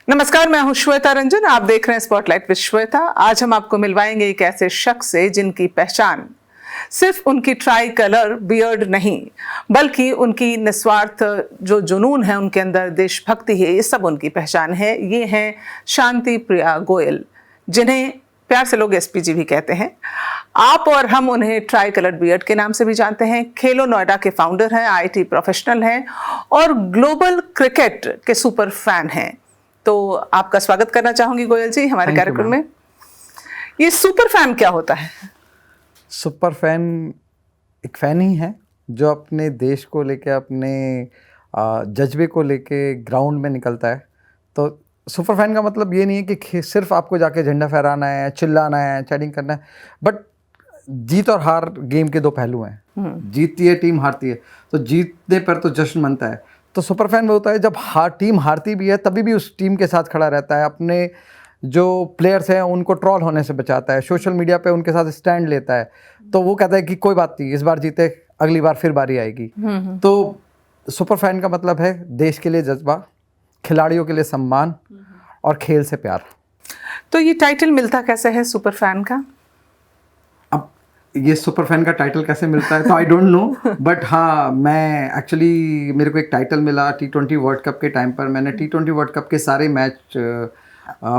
नमस्कार, मैं हूं श्वेता रंजन। आप देख रहे हैं स्पॉटलाइट विद श्वेता। आज हम आपको मिलवाएंगे एक ऐसे शख्स से जिनकी पहचान सिर्फ उनकी ट्राई कलर बियर्ड नहीं, बल्कि उनकी निस्वार्थ जो जुनून है उनके अंदर, देशभक्ति है, ये सब उनकी पहचान है। ये हैं शांति प्रिया गोयल, जिन्हें प्यार से लोग एसपीजी भी कहते हैं। आप और हम उन्हें ट्राई कलर बियर्ड के नाम से भी जानते हैं। खेलो नोएडा के फाउंडर हैं, आईटी प्रोफेशनल हैं और ग्लोबल क्रिकेट के सुपर फैन हैं। तो आपका स्वागत करना चाहूंगी गोयल जी हमारे कार्यक्रम में। ये सुपर फैन क्या होता है? सुपर फैन एक फैन ही है जो अपने देश को लेके, अपने जज्बे को लेके ग्राउंड में निकलता है। तो सुपर फैन का मतलब ये नहीं है कि सिर्फ आपको जाके झंडा फहराना है, चिल्लाना है, चैटिंग करना है। बट जीत और हार गेम के दो पहलू हैं। जीतती है टीम, हारती है। तो जीतने पर तो जश्न मनता है। तो सुपर फैन वो होता है जब टीम हारती भी है तभी भी उस टीम के साथ खड़ा रहता है, अपने जो प्लेयर्स हैं उनको ट्रॉल होने से बचाता है, सोशल मीडिया पे उनके साथ स्टैंड लेता है। तो वो कहता है कि कोई बात नहीं, इस बार जीते, अगली बार फिर बारी आएगी। तो सुपर फैन का मतलब है देश के लिए जज्बा, खिलाड़ियों के लिए सम्मान और खेल से प्यार। तो ये टाइटल मिलता कैसे है सुपर फैन का? अब ये सुपर फैन का टाइटल कैसे मिलता है तो आई डोंट नो, बट हाँ, मैं एक्चुअली मेरे को एक टाइटल मिला T20 वर्ल्ड कप के टाइम पर। मैंने T20 वर्ल्ड कप के सारे मैच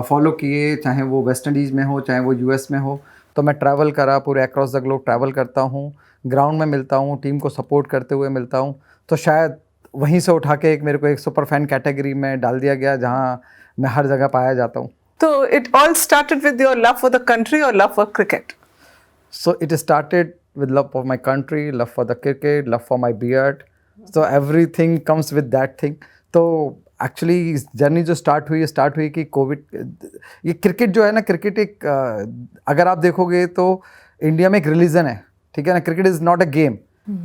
फॉलो किए, चाहे वो वेस्ट इंडीज़ में हो, चाहे वो यूएस में हो। तो मैं ट्रैवल करा, पूरे अक्रॉस द ग्लोब ट्रैवल करता हूँ, ग्राउंड में मिलता हूँ, टीम को सपोर्ट करते हुए मिलता हूँ। तो शायद वहीं से उठा के मेरे को एक सुपर फैन कैटेगरी में डाल दिया गया, जहाँ मैं हर जगह पाया जाता हूँ। तो it all started with your love for the country और love for cricket? So it started with love for my country, love for the cricket, love for my beard. So everything comes with that thing. तो actually इस journey जो start हुई कि Covid, ये cricket जो है ना, क्रिकेट एक अगर आप देखोगे तो इंडिया में एक रिलीजन है, ठीक है ना। Cricket is not a game,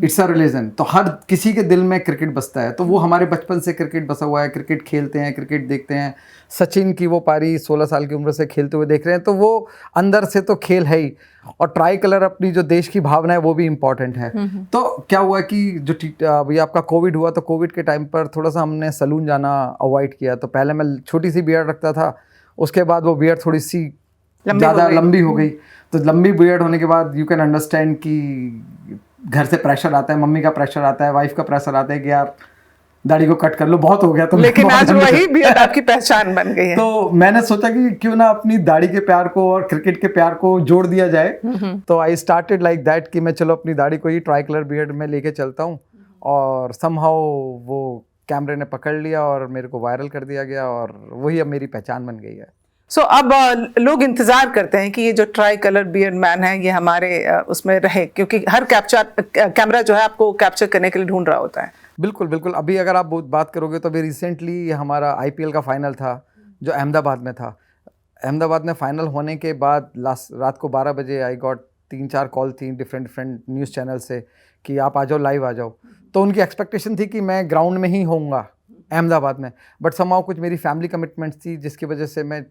it's a religion. तो हर किसी के दिल में क्रिकेट बसता है। तो वो हमारे बचपन से क्रिकेट बसा हुआ है, क्रिकेट खेलते हैं, क्रिकेट देखते हैं। सचिन की वो पारी 16 साल की उम्र से खेलते हुए देख रहे हैं, तो वो अंदर से तो खेल है ही। और ट्राई कलर अपनी जो देश की भावना है वो भी इम्पॉर्टेंट है। तो क्या हुआ कि जो अभी आपका कोविड हुआ, तो कोविड के टाइम पर थोड़ा सा हमने सलून जाना अवॉइड किया। तो पहले मैं छोटी सी बियर्ड रखता था, उसके बाद वो बियर्ड थोड़ी सी ज़्यादा लंबी हो गई। तो लंबी बियर्ड होने के बाद यू कैन अंडरस्टैंड कि घर से प्रेशर आता है, मम्मी का प्रेशर आता है, वाइफ का प्रेशर आता है कि यार दाढ़ी को कट कर लो, बहुत हो गया। तो लेकिन आज वही बियर्ड आपकी पहचान बन गई है। तो मैंने सोचा कि क्यों ना अपनी दाढ़ी के प्यार को और क्रिकेट के प्यार को जोड़ दिया जाए। तो आई स्टार्टेड लाइक दैट कि मैं चलो अपनी दाढ़ी को ही ट्राई कलर बियर्ड में लेके चलता हूँ। और समहाउ वो कैमरे ने पकड़ लिया और मेरे को वायरल कर दिया गया, और वही अब मेरी पहचान बन गई है। सो अब लोग इंतजार करते हैं कि ये जो ट्राई कलर बियर्ड मैन है ये हमारे उसमें रहे, क्योंकि हर कैमरा जो है आपको कैप्चर करने के लिए ढूंढ रहा होता है। बिल्कुल बिल्कुल। अभी अगर आप बात करोगे तो अभी रिसेंटली हमारा IPL का फाइनल था जो अहमदाबाद में था। अहमदाबाद में फाइनल होने के बाद रात को 12 बजे आई गॉट 3-4 कॉल थी डिफरेंट न्यूज़ चैनल से कि आप आ जाओ, लाइव आ जाओ। तो उनकी एक्सपेक्टेशन थी कि मैं ग्राउंड में ही होऊंगा अहमदाबाद में, बट समहाउ कुछ मेरी फैमिली कमिटमेंट्स थी जिसकी वजह से मैं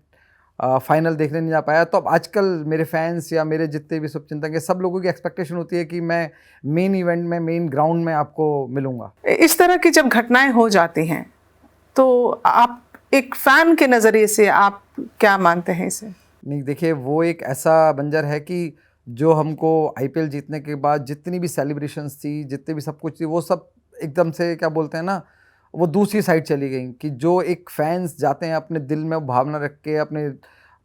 फाइनल देखने नहीं जा पाया। तो अब आजकल मेरे फैंस या मेरे जितने भी शुभचिंतक हैं, सब लोगों की एक्सपेक्टेशन होती है कि मैं मेन इवेंट में, मेन ग्राउंड में आपको मिलूंगा। इस तरह की जब घटनाएं हो जाती हैं तो आप एक फैन के नज़रिए से आप क्या मानते हैं इसे? नहीं, देखिए, वो एक ऐसा बंजर है कि जो हमको IPL जीतने के बाद जितनी भी सेलिब्रेशंस थी, जितने भी सब कुछ थी, वो सब एकदम से क्या बोलते हैं ना, वो दूसरी साइड चली गई। कि जो एक फैंस जाते हैं अपने दिल में भावना रख के अपने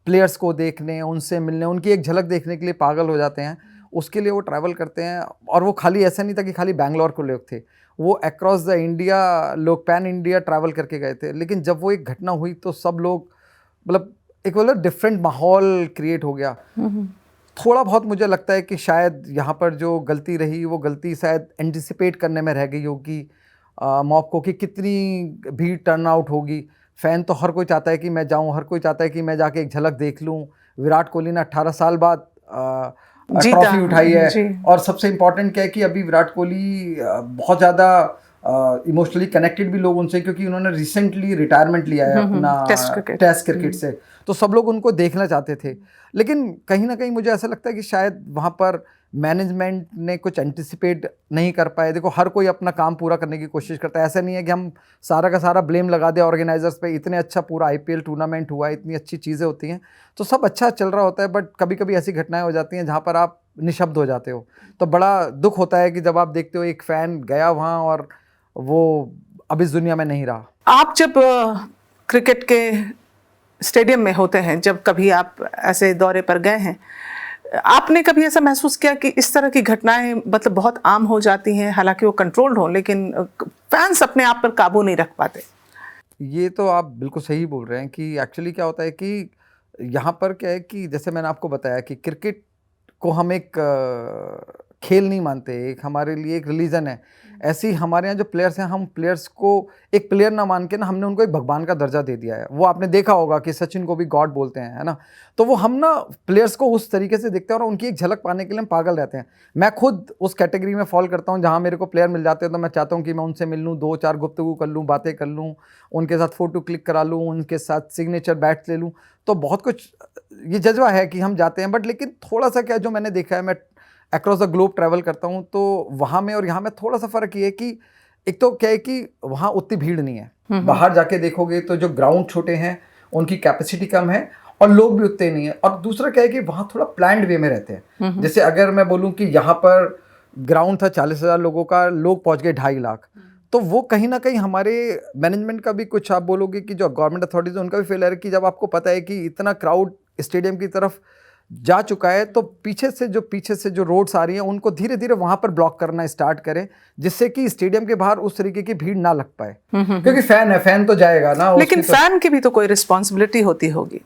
प्लेयर्स को देखने, उनसे मिलने, उनकी एक झलक देखने के लिए पागल हो जाते हैं, उसके लिए वो ट्रैवल करते हैं। और वो खाली ऐसा नहीं था कि खाली बैंगलोर को लोग थे, वो अक्रॉस द इंडिया लोग पैन इंडिया ट्रैवल करके गए थे। लेकिन जब वो एक घटना हुई तो सब लोग मतलब एक मतलब डिफरेंट माहौल क्रिएट हो गया। थोड़ा बहुत मुझे लगता है कि शायद यहाँ पर जो गलती रही, वो गलती शायद एंटिसिपेट करने में रह गई होगी मॉब को कि कितनी भीड़ टर्न आउट होगी। फ़ैन तो हर कोई चाहता है कि मैं जाऊँ, हर कोई चाहता है कि मैं जाके एक झलक देख लूँ। विराट कोहली ने 18 साल बाद ट्रॉफी उठाई है। और सबसे इम्पॉर्टेंट क्या है कि अभी विराट कोहली बहुत ज़्यादा इमोशनली कनेक्टेड भी लोग उनसे, क्योंकि उन्होंने रिसेंटली रिटायरमेंट लिया है अपना टेस्ट क्रिकेट से। तो सब लोग उनको देखना चाहते थे। लेकिन कहीं ना कहीं मुझे ऐसा लगता है कि शायद वहाँ पर मैनेजमेंट ने कुछ एंटिसिपेट नहीं कर पाए। देखो हर कोई अपना काम पूरा करने की कोशिश करता है, ऐसा नहीं है कि हम सारा का सारा ब्लेम लगा दें ऑर्गेनाइजर्स पे। इतने अच्छा पूरा आईपीएल टूर्नामेंट हुआ, इतनी अच्छी चीज़ें होती हैं तो सब अच्छा चल रहा होता है, बट कभी कभी ऐसी घटनाएं हो जाती हैं जहाँ पर आप निशब्द हो जाते हो। तो बड़ा दुख होता है कि जब आप देखते हो एक फ़ैन गया वहाँ और वो अब इस दुनिया में नहीं रहा। आप जब क्रिकेट के स्टेडियम में होते हैं, जब कभी आप ऐसे दौरे पर गए हैं, आपने कभी ऐसा महसूस किया कि इस तरह की घटनाएं मतलब बहुत आम हो जाती हैं, हालांकि वो कंट्रोल्ड हो, लेकिन फैंस अपने आप पर काबू नहीं रख पाते? ये तो आप बिल्कुल सही बोल रहे हैं कि एक्चुअली क्या होता है कि यहाँ पर क्या है कि जैसे मैंने आपको बताया कि क्रिकेट को हम एक खेल नहीं मानते, एक हमारे लिए एक रिलीजन है। ऐसे ही हमारे यहाँ जो प्लेयर्स हैं, हम प्लेयर्स को एक प्लेयर ना मान के ना हमने उनको एक भगवान का दर्जा दे दिया है। वो आपने देखा होगा कि सचिन को भी गॉड बोलते हैं, है ना। तो वो हम ना प्लेयर्स को उस तरीके से देखते हैं और उनकी एक झलक पाने के लिए हम पागल रहते हैं। मैं खुद उस कैटेगरी में फॉल करता हूँ जहाँ मेरे को प्लेयर मिल जाते हैं तो मैं चाहता हूँ कि मैं उनसे मिल लूँ, 2-4 गुफ्तगू कर लूँ, बातें कर लूँ, उनके साथ फ़ोटो क्लिक करा लूँ, उनके साथ सिग्नेचर बैट्स ले लूँ। तो बहुत कुछ ये जज्बा है कि हम जाते हैं। बट लेकिन थोड़ा सा क्या जो मैंने देखा है, मैं अक्रॉस द ग्लोब ट्रैवल करता हूँ तो वहाँ में और यहाँ में थोड़ा सा फ़र्क ये है कि एक तो क्या है कि वहाँ उतनी भीड़ नहीं है। बाहर जाके देखोगे तो जो ग्राउंड छोटे हैं उनकी कैपेसिटी कम है और लोग भी उतने नहीं है। और दूसरा क्या है कि वहाँ थोड़ा प्लान्ड वे में रहते हैं। जैसे अगर मैं बोलूँ कि यहाँ पर ग्राउंड था 40,000 लोगों का, लोग पहुँच गए 2.5 लाख, तो वो कहीं ना कहीं हमारे मैनेजमेंट का भी कुछ, आप बोलोगे कि जो गवर्नमेंट अथॉरिटीज उनका भी फेलियर है कि जब आपको पता है कि इतना क्राउड स्टेडियम की तरफ जा चुका है तो पीछे से जो रोड्स आ रही हैं उनको धीरे धीरे वहां पर ब्लॉक करना स्टार्ट करें, जिससे कि स्टेडियम के बाहर उस तरीके की भीड़ ना लग पाए। क्योंकि फैन है, फैन तो जाएगा ना। लेकिन फैन की भी तो कोई रिस्पॉन्सिबिलिटी होती होगी।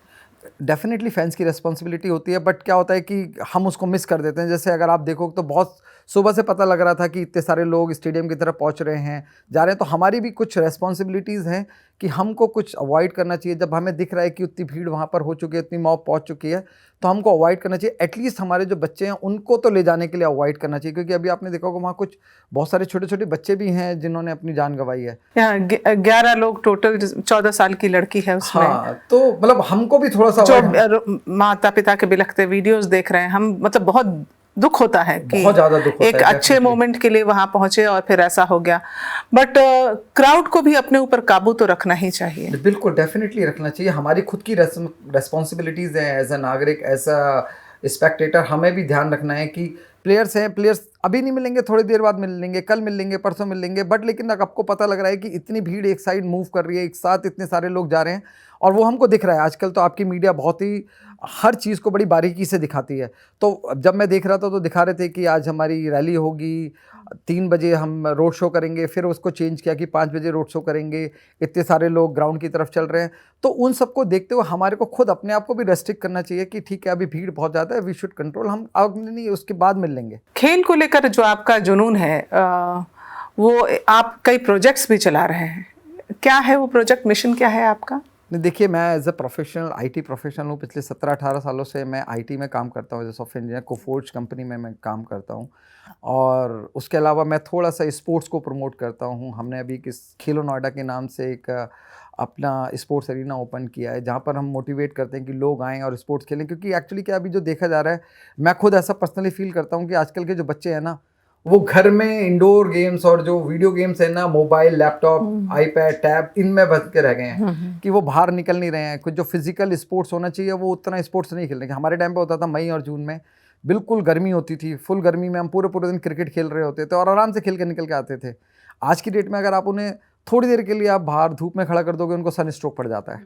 डेफिनेटली फैंस की रिस्पॉन्सिबिलिटी होती है, बट क्या होता है कि हम उसको मिस कर देते हैं। जैसे अगर आप देखो तो बहुत सुबह से पता लग रहा था कि इतने सारे लोग स्टेडियम की तरफ पहुंच रहे हैं, जा रहे हैं, तो हमारी भी कुछ रिस्पॉन्सिबिलिटीज़ हैं कि हमको कुछ अवॉइड करना चाहिए। जब हमें दिख रहा है कि उतनी भीड़ वहाँ पर हो चुकी है, इतनी मॉब पहुँच चुकी है, तो हमको अवॉइड करना चाहिए। एटलीस्ट हमारे जो बच्चे हैं उनको तो ले जाने के लिए अवॉइड करना चाहिए, क्योंकि अभी आपने देखा होगा वहाँ कुछ बहुत सारे छोटे छोटे बच्चे भी हैं जिन्होंने अपनी जान गंवाई है। यहाँ 11 लोग टोटल, 14 साल की लड़की है उसमें। हाँ, तो मतलब हमको भी थोड़ा सा जो माता पिता के बिलखते वीडियोस देख रहे हैं हम, मतलब बहुत दुख होता है कि बहुत ज्यादा दुख होता एक है, अच्छे मोमेंट के लिए वहां पहुंचे और फिर ऐसा हो गया। बट क्राउड को भी अपने ऊपर काबू तो रखना ही चाहिए। बिल्कुल, डेफिनेटली रखना चाहिए। हमारी खुद की रेस्पॉन्सिबिलिटीज़ हैं एज अ नागरिक, एज अ स्पेक्टेटर। हमें भी ध्यान रखना है कि प्लेयर्स हैं, प्लेयर्स अभी नहीं मिलेंगे, थोड़ी देर बाद मिल लेंगे, कल मिल लेंगे, परसों मिल लेंगे, बट लेकिन आपको पता लग रहा है कि इतनी भीड़ एक साइड मूव कर रही है, एक साथ इतने सारे लोग जा रहे हैं और वो हमको दिख रहा है। आजकल तो आपकी मीडिया बहुत ही हर चीज़ को बड़ी बारीकी से दिखाती है। तो जब मैं देख रहा था तो दिखा रहे थे कि आज हमारी रैली होगी, 3 बजे हम रोड शो करेंगे, फिर उसको चेंज किया कि 5 बजे रोड शो करेंगे, इतने सारे लोग ग्राउंड की तरफ चल रहे हैं। तो उन सबको देखते हुए हमारे को खुद अपने आप को भी रेस्ट्रिक्ट करना चाहिए कि ठीक है अभी भीड़ बहुत ज़्यादा है, वी शुड कंट्रोल, हम अब नहीं उसके बाद मिल लेंगे। खेल को लेकर जो आपका जुनून है, वो आप कई प्रोजेक्ट्स भी चला रहे हैं। क्या है वो प्रोजेक्ट, मिशन क्या है आपका? नहीं, देखिए मैं as a professional IT professional हूँ। पिछले 17-18 सालों से मैं आईटी में काम करता हूँ, as software engineer. Coforge company में मैं काम करता हूँ और उसके अलावा मैं थोड़ा सा स्पोर्ट्स को प्रमोट करता हूँ। हमने अभी किस खेलो नोएडा के नाम से एक अपना स्पोर्ट्स एरिना ओपन किया है, जहाँ पर हम मोटिवेट करते हैं कि लोग आएँ और स्पोर्ट्स खेलें। क्योंकि एक्चुअली क्या अभी जो देखा जा रहा है, मैं खुद ऐसा पर्सनली फील करता हूँ कि आजकल के जो बच्चे हैं ना, वो घर में इंडोर गेम्स और जो वीडियो गेम्स है ना, मोबाइल, लैपटॉप, आईपैड, टैब, इनमें बच के रह गए हैं कि वो बाहर निकल नहीं रहे हैं। कुछ जो फिजिकल स्पोर्ट्स होना चाहिए वो उतना स्पोर्ट्स नहीं खेल रहे हैं। हमारे टाइम पे होता था मई और जून में, बिल्कुल गर्मी होती थी, फुल गर्मी में हम पूरे पूरे दिन क्रिकेट खेल रहे होते थे और आराम से खेल के निकल के आते थे। आज की डेट में अगर आप उन्हें थोड़ी देर के लिए आप बाहर धूप में खड़ा कर दोगे, उनको सन स्ट्रोक पड़ जाता है।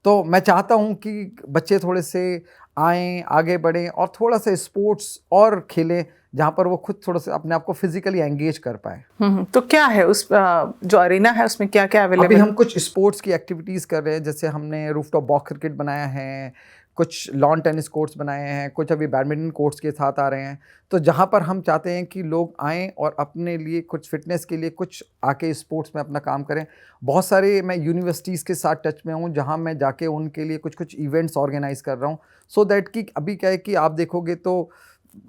तो मैं चाहता हूँ कि बच्चे थोड़े से आएँ, आगे बढ़ें और थोड़ा सा स्पोर्ट्स और खेलें, जहाँ पर वो खुद थोड़ा सा अपने आप को फिजिकली एंगेज कर पाए। तो क्या है उस जो अरीना है उसमें क्या क्या अवेलेबल? अभी हम कुछ स्पोर्ट्स की एक्टिविटीज़ कर रहे हैं। जैसे हमने रूफटॉप बॉक्स क्रिकेट बनाया है, कुछ लॉन टेनिस कोर्ट्स बनाए हैं, कुछ अभी बैडमिंटन कोर्ट्स के साथ आ रहे हैं। तो जहाँ पर हम चाहते हैं कि लोग आएँ और अपने लिए कुछ फिटनेस के लिए कुछ आके स्पोर्ट्स में अपना काम करें। बहुत सारे मैं यूनिवर्सिटीज़ के साथ टच में हूँ, जहाँ मैं जाके उनके लिए कुछ कुछ इवेंट्स ऑर्गेनाइज़ कर रहा हूँ, सो दैट कि अभी क्या है कि आप देखोगे तो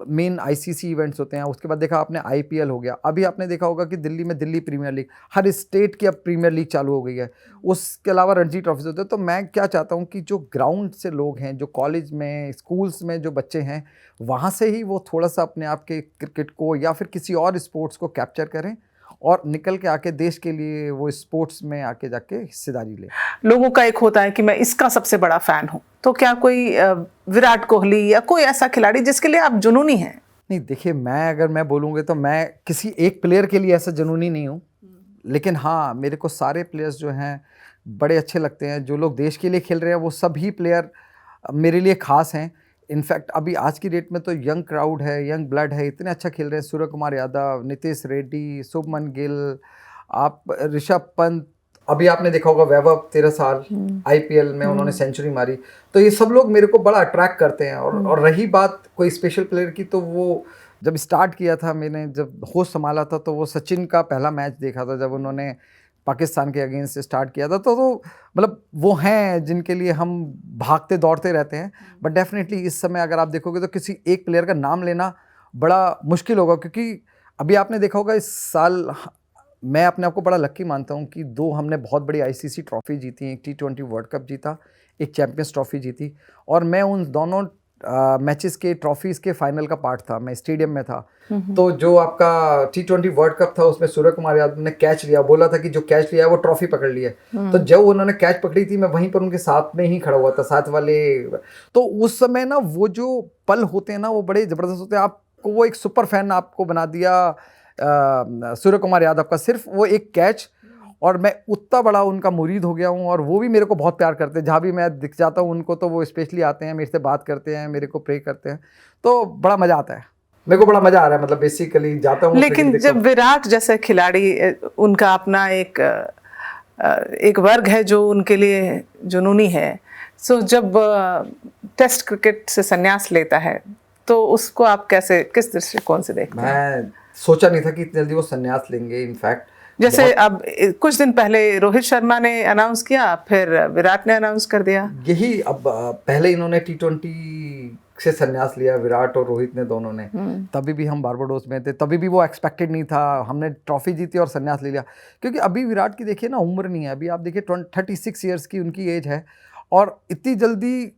मेन आईसीसी इवेंट्स होते हैं, उसके बाद देखा आपने आईपीएल हो गया, अभी आपने देखा होगा कि दिल्ली में दिल्ली प्रीमियर लीग, हर स्टेट की अब प्रीमियर लीग चालू हो गई है, उसके अलावा रणजी ट्रॉफीज होते हैं। तो मैं क्या चाहता हूँ कि जो ग्राउंड से लोग हैं, जो कॉलेज में स्कूल्स में जो बच्चे हैं, वहाँ से ही वो थोड़ा सा अपने आप के क्रिकेट को या फिर किसी और स्पोर्ट्स को कैप्चर करें और निकल के आके देश के लिए वो स्पोर्ट्स में आके जाके हिस्सेदारी ले। लोगों का एक होता है कि मैं इसका सबसे बड़ा फैन हूं, तो क्या कोई विराट कोहली या कोई ऐसा खिलाड़ी जिसके लिए आप जुनूनी हैं? नहीं देखिए, अगर मैं बोलूँगी तो मैं किसी एक प्लेयर के लिए ऐसा जुनूनी नहीं हूँ, लेकिन हाँ मेरे को सारे प्लेयर्स जो हैं बड़े अच्छे लगते हैं। जो लोग देश के लिए खेल रहे हैं वो सभी प्लेयर मेरे लिए खास हैं। इनफैक्ट अभी आज की डेट में तो यंग क्राउड है, यंग ब्लड है, इतने अच्छा खेल रहे हैं। सूर्य कुमार यादव, नितेश रेड्डी, शुभमन गिल, आप ऋषभ पंत, अभी आपने देखा होगा वैभव 13 साल आईपीएल में उन्होंने सेंचुरी मारी। तो ये सब लोग मेरे को बड़ा अट्रैक्ट करते हैं। और रही बात कोई स्पेशल प्लेयर की, तो वो जब स्टार्ट किया था, मैंने जब होस्ट संभाला था, तो वो सचिन का पहला मैच देखा था जब उन्होंने पाकिस्तान के अगेंस्ट स्टार्ट किया था। तो मतलब वो हैं जिनके लिए हम भागते दौड़ते रहते हैं। बट डेफिनेटली इस समय अगर आप देखोगे तो किसी एक प्लेयर का नाम लेना बड़ा मुश्किल होगा, क्योंकि अभी आपने देखा होगा इस साल मैं अपने आप को बड़ा लक्की मानता हूं कि 2 हमने बहुत बड़ी आईसीसी ट्रॉफी जीती, एक T20 वर्ल्ड कप जीता, एक चैंपियंस ट्रॉफी जीती। और मैं उन दोनों मैचेस के ट्रॉफीज के फाइनल का पार्ट था, मैं स्टेडियम में था। तो जो आपका T20 वर्ल्ड कप था उसमें सूर्य कुमार यादव ने कैच लिया, बोला था कि जो कैच लिया है वो ट्रॉफी पकड़ ली है। तो जब उन्होंने कैच पकड़ी थी मैं वहीं पर उनके साथ में ही खड़ा हुआ था, साथ वाले। तो उस समय ना वो जो पल होते हैं ना वो बड़े ज़बरदस्त होते हैं। आपको वो एक सुपर फैन आपको बना दिया सूर्य कुमार यादव का, सिर्फ वो एक कैच। और मैं उतना बड़ा उनका मुरीद हो गया हूँ, और वो भी मेरे को बहुत प्यार करते हैं। जहाँ भी मैं दिख जाता हूँ उनको, तो वो स्पेशली आते हैं, मेरे से बात करते हैं, मेरे को प्रे करते हैं। तो बड़ा मज़ा आता है, मेरे को बड़ा मज़ा आ रहा है। मतलब बेसिकली जाता हूँ। लेकिन जब विराट जैसे खिलाड़ी, उनका अपना एक वर्ग है जो उनके लिए जुनूनी है, सो जब टेस्ट क्रिकेट से संन्यास लेता है तो उसको आप कैसे, किस दृष्टिकोण से देखते हैं? मैं सोचा नहीं था कि इतनी जल्दी वो संन्यास लेंगे। इनफैक्ट जैसे अब कुछ दिन पहले रोहित शर्मा ने अनाउंस किया, फिर विराट ने अनाउंस कर दिया। यही अब पहले इन्होंने T20 से संन्यास लिया, विराट और रोहित ने, दोनों ने। तभी भी हम बारबाडोस में थे, तभी भी वो एक्सपेक्टेड नहीं था। हमने ट्रॉफी जीती और संन्यास ले लिया, क्योंकि अभी विराट की देखिए ना उम्र नहीं है। अभी आप देखिए 36 ईयर्स की उनकी एज है, और इतनी जल्दी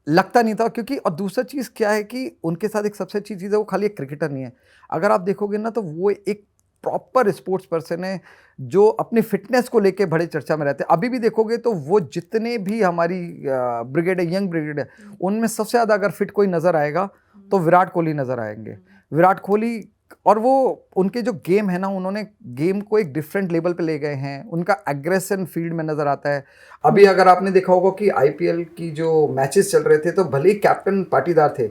लगता नहीं था। क्योंकि और दूसरा चीज़ क्या है कि उनके साथ एक सबसे अच्छी चीज़ है, वो खाली एक क्रिकेटर नहीं है। अगर आप देखोगे ना तो वो एक प्रॉपर स्पोर्ट्स पर्सन है जो अपनी फिटनेस को लेके बड़े चर्चा में रहते हैं। अभी भी देखोगे तो वो जितने भी हमारी ब्रिगेड है, यंग ब्रिगेड है, उनमें सबसे ज़्यादा अगर फिट कोई नज़र आएगा तो विराट कोहली नज़र आएंगे। विराट कोहली, और वो उनके जो गेम है ना, उन्होंने गेम को एक डिफरेंट लेवल पे ले गए हैं। उनका एग्रेशन फील्ड में नज़र आता है। अभी अगर आपने देखा होगा कि आईपीएल की जो मैचेस चल रहे थे, तो भले ही कैप्टन पाटीदार थे,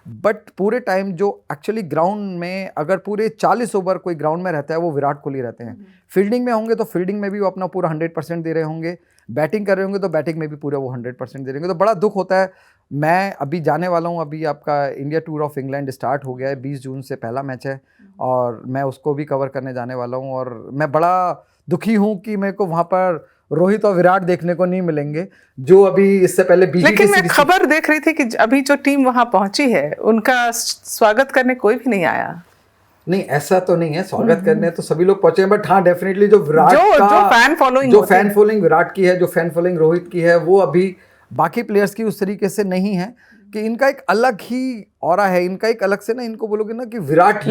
बट पूरे टाइम जो एक्चुअली ग्राउंड में, अगर पूरे 40 ओवर कोई ग्राउंड में रहता है, वो विराट कोहली रहते हैं। फील्डिंग में होंगे तो फील्डिंग में भी वो अपना पूरा 100% दे रहे होंगे, बैटिंग कर रहे होंगे तो बैटिंग में भी पूरा वो 100% दे रहे होंगे। तो बड़ा दुख होता है। मैं अभी जाने वाला हूँ, अभी आपका India tour of England start हो गया है, 20 जून से पहला मैच है, और मैं उसको भी कवर करने जाने वाला हूँ। और मैं बड़ा दुखी हूँ कि मेरे को वहाँ पर रोहित और विराट देखने को नहीं मिलेंगे, जो अभी इससे पहले बीजीटी लेकिन मैं खबर देख रही थी कि अभी जो टीम वहां पहुंची है, उनका स्वागत करने कोई भी नहीं आया। नहीं, ऐसा तो नहीं है, स्वागत करने तो सभी लोग पहुंचे हैं। बट हाँ, डेफिनेटली जो विराट जो फैन फॉलोइंग विराट की है, जो फैन फॉलोइंग रोहित की है, वो अभी बाकी प्लेयर्स की उस तरीके से नहीं है। कि इनका एक अलग ही ऑरा है, इनका एक अलग से ना, इनको बोलोगे ना कि विराट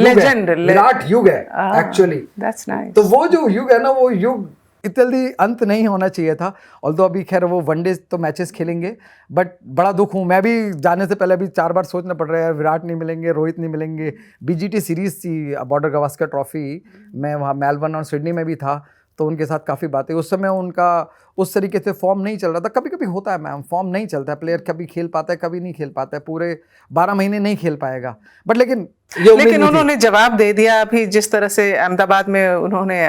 युग है एक्चुअली। तो वो जो युग है ना, वो युग इतनी जल्दी अंत नहीं होना चाहिए था। ऑल्दो अभी खैर वो वनडे तो मैचेस खेलेंगे, बट बड़ा दुख हूँ। मैं भी जाने से पहले अभी 4 बार सोचना पड़ रहा है, विराट नहीं मिलेंगे, रोहित नहीं मिलेंगे। बीजीटी सीरीज थी, बॉर्डर गावस्कर ट्रॉफी, मैं वहाँ मेलबर्न और सिडनी में भी था, तो उनके साथ काफ़ी बातें। उस समय उनका उस तरीके से फॉर्म नहीं चल रहा था। कभी कभी होता है मैम, फॉर्म नहीं चलता है, प्लेयर कभी खेल पाता है, कभी नहीं खेल पाता है, पूरे 12 महीने नहीं खेल पाएगा। बट लेकिन उन्होंने जवाब दे दिया। अभी जिस तरह से अहमदाबाद में उन्होंने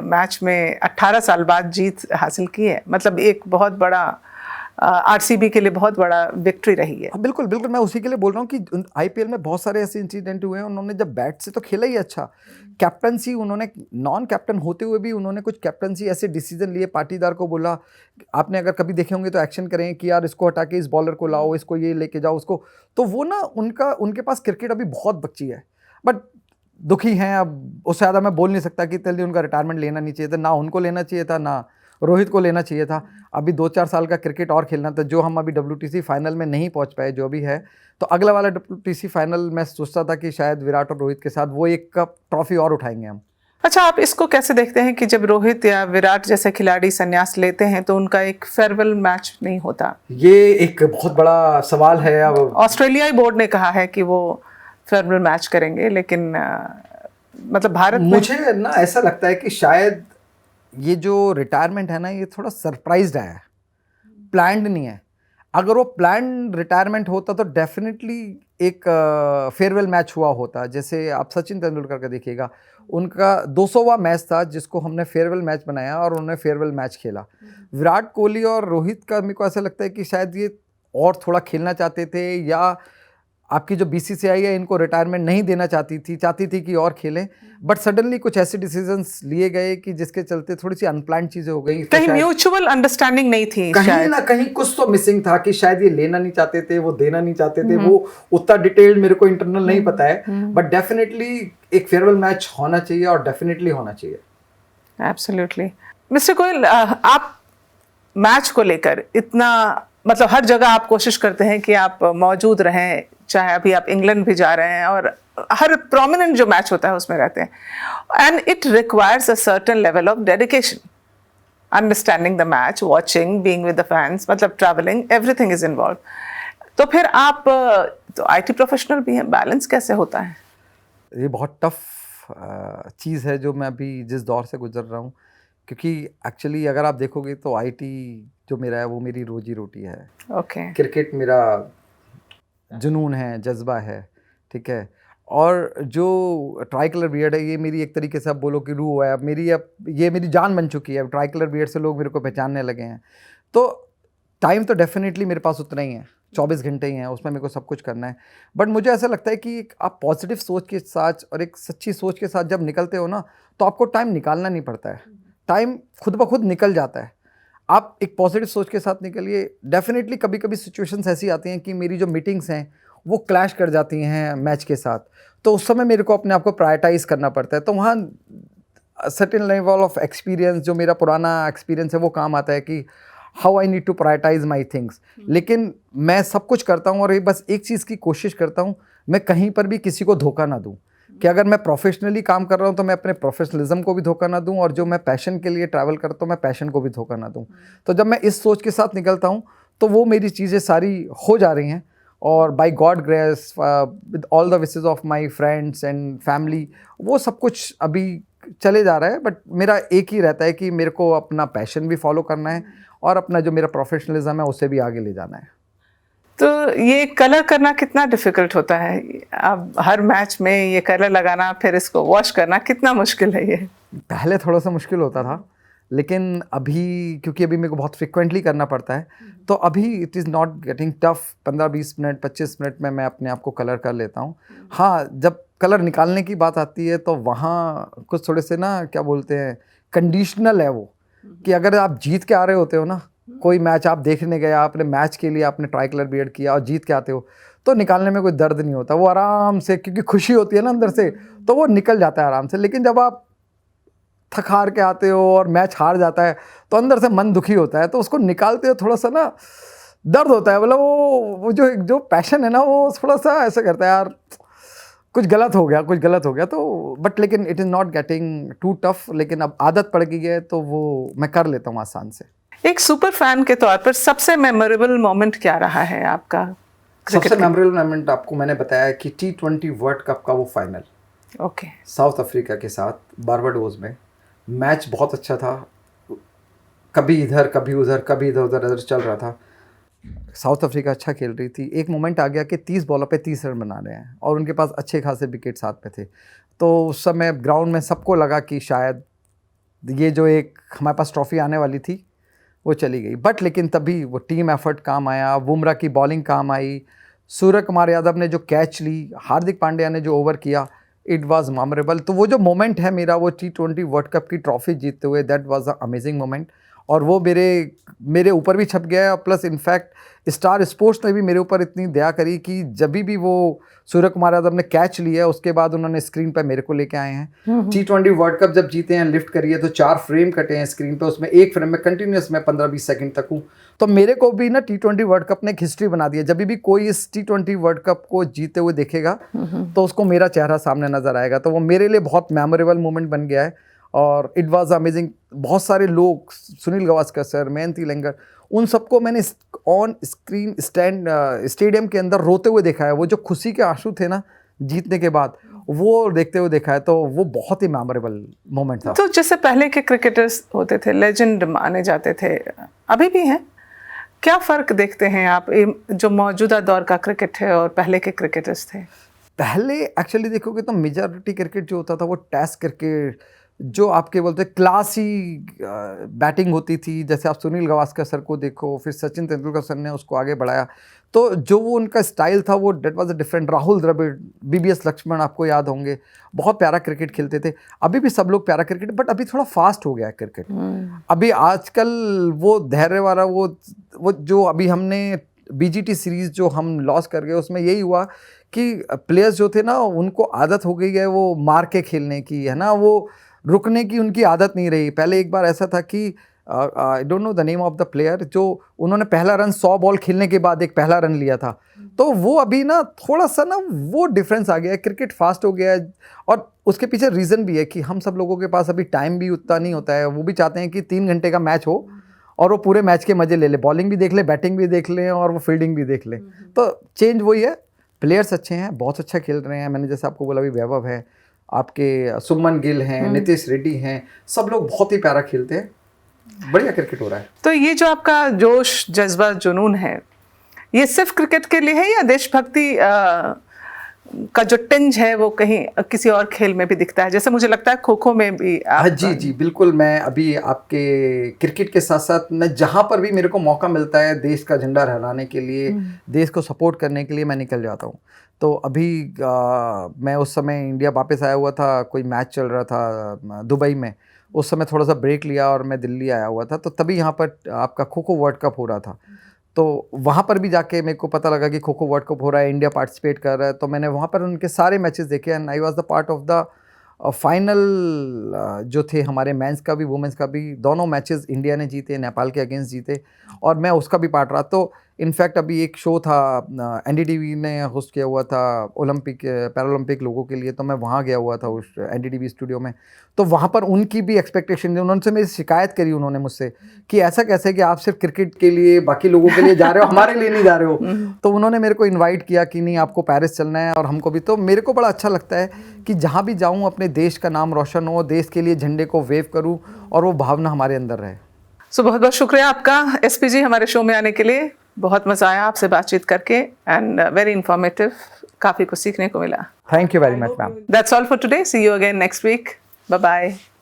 मैच में 18 साल बाद जीत हासिल की है, मतलब एक बहुत बड़ा आरसीबी के लिए बहुत बड़ा विक्ट्री रही है। हाँ, बिल्कुल बिल्कुल, मैं उसी के लिए बोल रहा हूँ कि आईपीएल में बहुत सारे ऐसे इंसिडेंट हुए हैं। उन्होंने जब बैट से तो खेला ही अच्छा, कैप्टनसी उन्होंने नॉन कैप्टन होते हुए भी उन्होंने कुछ कैप्टनसी ऐसे डिसीजन लिए, पाटीदार को बोला, आपने अगर कभी देखे होंगे तो एक्शन करें कि यार इसको हटा के इस बॉलर को लाओ, इसको ये लेके जाओ उसको, तो वो ना उनके पास क्रिकेट अभी बहुत बच्ची है, बट दुखी हैं। अब उससे ज़्यादा मैं बोल नहीं सकता कि जल्दी उनका रिटायरमेंट लेना नहीं चाहिए था, ना उनको लेना चाहिए था, ना रोहित को लेना चाहिए था। अभी 2-4 साल का क्रिकेट और खेलना था, जो हम अभी WTC फाइनल में नहीं पहुंच पाए जो भी है, तो अगला वाला WTC फाइनल मैं सोचता था कि शायद विराट और रोहित के साथ वो एक कप ट्रॉफी और उठाएंगे हम। अच्छा, आप इसको कैसे देखते हैं कि जब रोहित या विराट जैसे खिलाड़ी संन्यास लेते हैं तो उनका एक फेयरवेल मैच नहीं होता? ये एक बहुत बड़ा सवाल है। अब ऑस्ट्रेलियाई बोर्ड ने कहा है कि वो फेयरवेल मैच करेंगे, लेकिन मतलब भारत में मुझे ना ऐसा लगता है कि शायद ये जो रिटायरमेंट है ना, ये थोड़ा सरप्राइज्ड है, प्लान्ड नहीं है। अगर वो प्लान्ड रिटायरमेंट होता तो डेफिनेटली एक फेयरवेल मैच हुआ होता। जैसे आप सचिन तेंदुलकर का देखिएगा, उनका 200वां मैच था जिसको हमने फेयरवेल मैच बनाया और उन्होंने फेयरवेल मैच खेला। विराट कोहली और रोहित का मेरे को ऐसा लगता है कि शायद ये और थोड़ा खेलना चाहते थे, या आपकी जो BCCI है इनको रिटायरमेंट नहीं देना चाहती थी कि और खेलें, बट सडनली कुछ ऐसे डिसीजंस लिए गए कि जिसके चलते थोड़ी सी अनप्लान्ड चीज़ें हो गई। कहीं म्यूचुअल अंडरस्टैंडिंग नहीं थी, कहीं ना कहीं कुछ तो मिसिंग था कि शायद ये लेना नहीं चाहते थे, वो देना नहीं चाहते थे। वो उतना डिटेल्ड मेरे को इंटरनल नहीं पता है, बट डेफिनेटली एक फेयरवेल मैच होना चाहिए और डेफिनेटली होना चाहिए। एब्सोल्युटली। मिस्टर गोयल, आप मैच को लेकर इतना, मतलब हर जगह आप कोशिश करते हैं कि आप मौजूद रहें, चाहे अभी आप इंग्लैंड भी जा रहे हैं और हर प्रोमिनेंट जो मैच होता है उसमें रहते हैं, and it requires a certain level of dedication, understanding the match, watching, being with the fans, मतलब ट्रैवलिंग, एवरीथिंग इज इन्वॉल्व। तो फिर आप तो IT प्रोफेशनल भी हैं, बैलेंस कैसे होता है? ये बहुत टफ चीज़ है जो मैं अभी जिस दौर से गुजर रहा हूँ, क्योंकि एक्चुअली अगर आप देखोगे तो IT जो मेरा है वो मेरी रोजी रोटी है। ओके। क्रिकेट मेरा जुनून है, जज्बा है, ठीक है। और जो ट्राई कलर बियर्ड है, ये मेरी एक तरीके से आप बोलो कि रूह है। अब ये मेरी जान बन चुकी है। अब ट्राई कलर बियर्ड से लोग मेरे को पहचानने लगे हैं। तो टाइम तो डेफिनेटली मेरे पास उतना ही है, 24 घंटे ही हैं, उसमें मेरे को सब कुछ करना है। बट मुझे ऐसा लगता है कि आप पॉजिटिव सोच के साथ और एक सच्ची सोच के साथ जब निकलते हो ना, तो आपको टाइम निकालना नहीं पड़ता है, टाइम खुद ब खुद निकल जाता है। आप एक पॉजिटिव सोच के साथ निकलिए। डेफिनेटली कभी कभी सिचुएशंस ऐसी आती हैं कि मेरी जो मीटिंग्स हैं वो क्लैश कर जाती हैं मैच के साथ, तो उस समय मेरे को अपने आप को प्रायोरिटाइज करना पड़ता है। तो वहाँ सर्टेन लेवल ऑफ एक्सपीरियंस, जो मेरा पुराना एक्सपीरियंस है, वो काम आता है कि how I need to prioritise my things. लेकिन मैं सब कुछ करता हूँ और बस एक चीज़ की कोशिश करता हूँ, मैं कहीं पर भी किसी को धोखा ना दूँ, कि अगर मैं प्रोफेशनली काम कर रहा हूँ तो मैं अपने प्रोफेशनलिज्म को भी धोखा ना दूँ, और जो मैं पैशन के लिए ट्रैवल करता हूँ मैं पैशन को भी धोखा ना दूँ। तो जब मैं इस सोच के साथ निकलता हूँ तो वो मेरी चीज़ें सारी हो जा रही हैं, और by God grace, with all the wishes of my friends and family, वो सब कुछ अभी चले जा रहा है। बट मेरा एक ही रहता है कि मेरे को अपना पैशन भी फॉलो करना है और अपना जो मेरा प्रोफेशनलिज्म है उसे भी आगे ले जाना है। तो ये कलर करना कितना डिफिकल्ट होता है? अब हर मैच में ये कलर लगाना, फिर इसको वॉश करना, कितना मुश्किल है ये? पहले थोड़ा सा मुश्किल होता था, लेकिन अभी क्योंकि अभी मेरे को बहुत फ्रिक्वेंटली करना पड़ता है, तो अभी it is not getting tough. 15-20 minute 25 minute में मैं अपने आप को कलर कर लेता हूँ। हाँ, जब कलर निकालने की बात आती है तो वहाँ कुछ थोड़े से ना, क्या बोलते हैं, कंडीशनल है वो, कि अगर आप जीत के आ रहे होते हो ना, कोई मैच आप देखने गए, आपने मैच के लिए आपने ट्राई कलर बियर्ड किया और जीत के आते हो, तो निकालने में कोई दर्द नहीं होता, वो आराम से, क्योंकि खुशी होती है ना अंदर से, तो वो निकल जाता है आराम से। लेकिन जब आप थक हार के आते हो और मैच हार जाता है तो अंदर से मन दुखी होता है, तो उसको निकालते हो थोड़ा सा ना दर्द होता है। मतलब वो जो पैशन है ना, वो थोड़ा सा ऐसा करता है, यार कुछ गलत हो गया तो, बट लेकिन it is not getting too tough. लेकिन अब आदत पड़ गई है तो वो मैं कर लेता हूँ आसान से। एक सुपर फैन के तौर पर सबसे मेमोरेबल मोमेंट क्या रहा है आपका? सबसे मेमोरेबल मोमेंट आपको मैंने बताया कि T20 वर्ल्ड कप का वो फाइनल, ओके, साउथ अफ्रीका के साथ बारबाडोस में। मैच बहुत अच्छा था, कभी इधर कभी उधर, कभी इधर उधर चल रहा था। साउथ अफ्रीका अच्छा खेल रही थी। एक मोमेंट आ गया कि 30 बॉलों पे 30 रन बना रहे हैं और उनके पास अच्छे खासे विकेट साथ में थे। तो उस समय ग्राउंड में सबको लगा कि शायद ये जो एक हमारे पास ट्रॉफी आने वाली थी वो चली गई। बट लेकिन तभी वो टीम एफर्ट काम आया, बुमराह की बॉलिंग काम आई, सूर्य कुमार यादव ने जो कैच ली, हार्दिक पांड्या ने जो ओवर किया, इट वाज मेमोरेबल। तो वो जो मोमेंट है मेरा, वो T20 वर्ल्ड कप की ट्रॉफी जीतते हुए, that was a amazing moment. और वो मेरे ऊपर भी छप गया, प्लस इनफैक्ट स्टार स्पोर्ट्स ने भी मेरे ऊपर इतनी दया करी कि जब भी वो सूर्य कुमार यादव ने कैच लिया, उसके बाद उन्होंने स्क्रीन पर मेरे को लेके आए हैं। T20 वर्ल्ड कप जब जीते हैं, लिफ्ट करिए तो 4 फ्रेम कटे हैं स्क्रीन पे, उसमें एक फ्रेम में कंटिन्यूस मैं 15-20 सेकंड तक हूँ। तो मेरे को भी ना T20 वर्ल्ड कप ने एक हिस्ट्री बना दी है। जब भी कोई इस T20 वर्ल्ड कप को जीते हुए देखेगा तो उसको मेरा चेहरा सामने नजर आएगा। तो वो मेरे लिए बहुत मेमोरेबल मोमेंट बन गया है और इट वाज अमेजिंग। बहुत सारे लोग, सुनील गावस्कर सर, मयंक लंगर, उन सबको मैंने ऑन स्क्रीन स्टेडियम के अंदर रोते हुए देखा है। वो जो खुशी के आंसू थे ना जीतने के बाद, वो देखते हुए देखा है। तो वो बहुत ही मेमोरेबल मोमेंट था। तो जैसे पहले के क्रिकेटर्स होते थे, लेजेंड माने जाते थे, अभी भी हैं, क्या फ़र्क देखते हैं आप जो मौजूदा दौर का क्रिकेट है और पहले के क्रिकेटर्स थे? पहले एक्चुअली देखोगे तो मेजॉरिटी क्रिकेट जो होता था वो टेस्ट क्रिकेट, जो आपके बोलते क्लासी बैटिंग होती थी। जैसे आप सुनील गावस्कर सर को देखो, फिर सचिन तेंदुलकर सर ने उसको आगे बढ़ाया, तो जो वो उनका स्टाइल था वो that was a different. Rahul Dravid, BBS Laxman आपको याद होंगे, बहुत प्यारा क्रिकेट खेलते थे। अभी भी सब लोग प्यारा क्रिकेट, बट अभी थोड़ा फास्ट हो गया है क्रिकेट। अभी आजकल वो धैर्य वाला वो जो अभी हमने BGT सीरीज जो हम लॉस कर गए, उसमें यही हुआ कि प्लेयर्स जो थे ना, उनको आदत हो गई है वो मार के खेलने की, है ना, वो रुकने की उनकी आदत नहीं रही। पहले एक बार ऐसा था कि I don't know the name of the player, जो उन्होंने पहला रन 100 बॉल खेलने के बाद एक पहला रन लिया था। तो वो अभी ना थोड़ा सा ना वो डिफरेंस आ गया है, क्रिकेट फास्ट हो गया है। और उसके पीछे रीज़न भी है कि हम सब लोगों के पास अभी टाइम भी उतना नहीं होता है। वो भी चाहते हैं कि 3 घंटे का मैच हो और वो पूरे मैच के मज़े ले ले, बॉलिंग भी देख ले, बैटिंग भी देख लें और वो फील्डिंग भी देख लें। तो चेंज वही है। प्लेयर्स अच्छे हैं, बहुत अच्छा खेल रहे हैं। मैंने जैसे आपको बोला, अभी वैभव है, आपके सुमन गिल हैं, नीतीश रेड्डी हैं, सब लोग बहुत ही प्यारा खेलते हैं। बढ़िया क्रिकेट हो रहा है। तो ये जो आपका जोश, जज्बा, जुनून है, ये सिर्फ क्रिकेट के लिए है या देशभक्ति का जो टिंज है वो कहीं किसी और खेल में भी दिखता है? जैसे मुझे लगता है खो खो में भी हाँ जी बिल्कुल। मैं अभी आपके क्रिकेट के साथ साथ मैं जहाँ पर भी मेरे को मौका मिलता है देश का झंडा लहराने के लिए, देश को सपोर्ट करने के लिए, मैं निकल जाता हूँ। तो अभी मैं उस समय इंडिया वापस आया हुआ था, कोई मैच चल रहा था दुबई में, उस समय थोड़ा सा ब्रेक लिया और मैं दिल्ली आया हुआ था। तो तभी यहाँ पर आपका खो खो वर्ल्ड कप हो रहा था। तो वहाँ पर भी जाके मेरे को पता लगा कि खो खो वर्ल्ड कप हो रहा है, इंडिया पार्टिसिपेट कर रहा है। तो मैंने वहाँ पर उनके सारे मैचेस देखे and I was the part of the final जो थे हमारे मेंस का भी वुमेंस का भी। दोनों मैचेस इंडिया ने जीते, नेपाल के अगेंस्ट जीते और मैं उसका भी पार्ट रहा। तो इनफैक्ट अभी एक शो था NDTV ने होस्ट किया हुआ था ओलंपिक पैरालंपिक लोगों के लिए, तो मैं वहाँ गया हुआ था उस NDTV स्टूडियो में। तो वहाँ पर उनकी भी एक्सपेक्टेशन, उन्होंने मेरी शिकायत करी उन्होंने मुझसे कि ऐसा कैसे कि आप सिर्फ क्रिकेट के लिए बाकी लोगों के लिए जा रहे हो, हमारे लिए नहीं जा रहे हो। तो उन्होंने मेरे को इन्वाइट किया कि नहीं आपको पेरिस चलना है और हमको भी। तो मेरे को बड़ा अच्छा लगता है कि जहाँ भी जाऊँ अपने देश का नाम रोशन हो, देश के लिए झंडे को वेव करूँ और वो भावना हमारे अंदर रहे। सो बहुत बहुत शुक्रिया आपका SPG हमारे शो में आने के लिए। बहुत मज़ा आया आपसे बातचीत करके एंड वेरी इंफॉर्मेटिव, काफ़ी कुछ सीखने को मिला। Thank you very much ma'am. That's all for today. See you again next week. Bye bye.